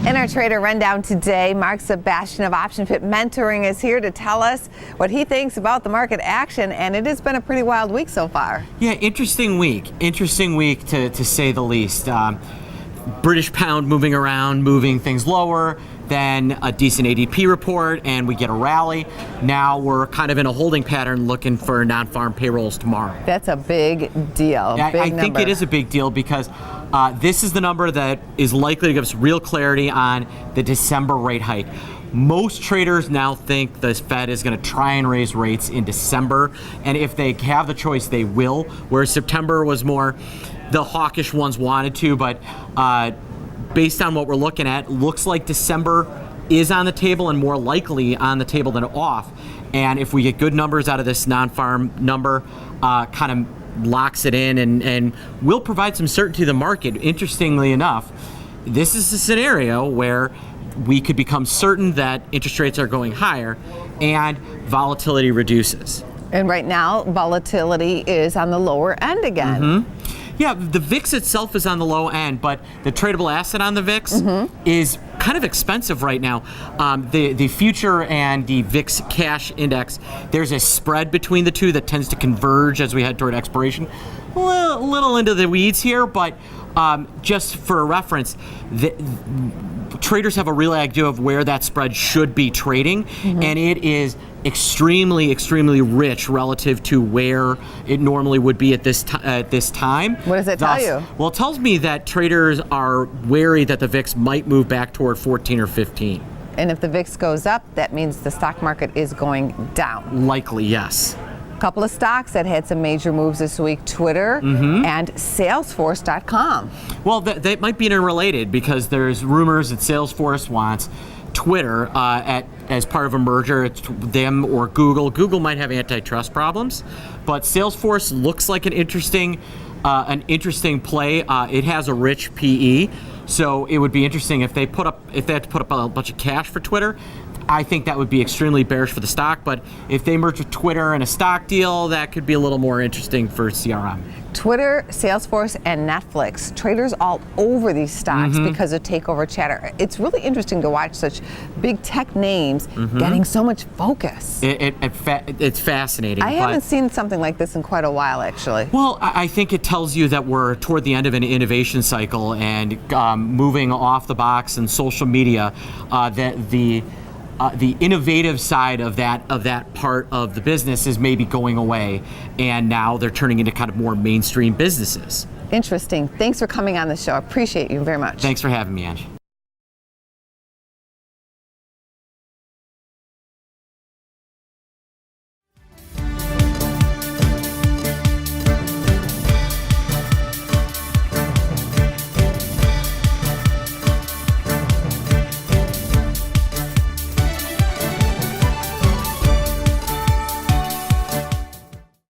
In our trader rundown today, Mark Sebastian of OptionFit Mentoring is here to tell us what he thinks about the market action, and it has been a pretty wild week so far. Yeah, interesting week to say the least. British pound moving around, moving things lower, then a decent ADP report, and we get a rally. Now we're kind of in a holding pattern looking for non-farm payrolls tomorrow. That's a big deal. I think it is a big deal because this is the number that is likely to give us real clarity on the December rate hike. Most traders now think the Fed is going to try and raise rates in December, and if they have the choice, they will, whereas September was more the hawkish ones wanted to, but based on what we're looking at, looks like December is on the table and more likely on the table than off. And if we get good numbers out of this non-farm number, kind of locks it in and will provide some certainty to the market. Interestingly enough, this is a scenario where we could become certain that interest rates are going higher and volatility reduces. And right now, volatility is on the lower end again. Mm-hmm. Yeah, the VIX itself is on the low end, but the tradable asset on the VIX is kind of expensive right now. The future and the VIX cash index, there's a spread between the two that tends to converge as we head toward expiration. A little into the weeds here, but just for a reference, traders have a real idea of where that spread should be trading, and it is extremely rich relative to where it normally would be at this time. What does it tell you? Well, it tells me that traders are wary that the VIX might move back toward 14 or 15. And if the VIX goes up, that means the stock market is going down. Likely, yes. A couple of stocks that had some major moves this week, Twitter and Salesforce.com. Well, they might be interrelated because there's rumors that Salesforce wants Twitter as part of a merger. It's them or Google. Google might have antitrust problems, but Salesforce looks like an interesting play. It has a rich PE, so it would be interesting if they had to put up a bunch of cash for Twitter. I think that would be extremely bearish for the stock, but if they merge with Twitter in a stock deal, that could be a little more interesting for CRM. Twitter, Salesforce, and Netflix. Traders all over these stocks because of takeover chatter. It's really interesting to watch such big tech names getting so much focus. It's fascinating. I haven't seen something like this in quite a while, actually. Well, I think it tells you that we're toward the end of an innovation cycle and moving off the box and social media, that the innovative side of that part of the business is maybe going away, and now they're turning into kind of more mainstream businesses. Interesting. Thanks for coming on the show. I appreciate you very much. Thanks for having me, Ange.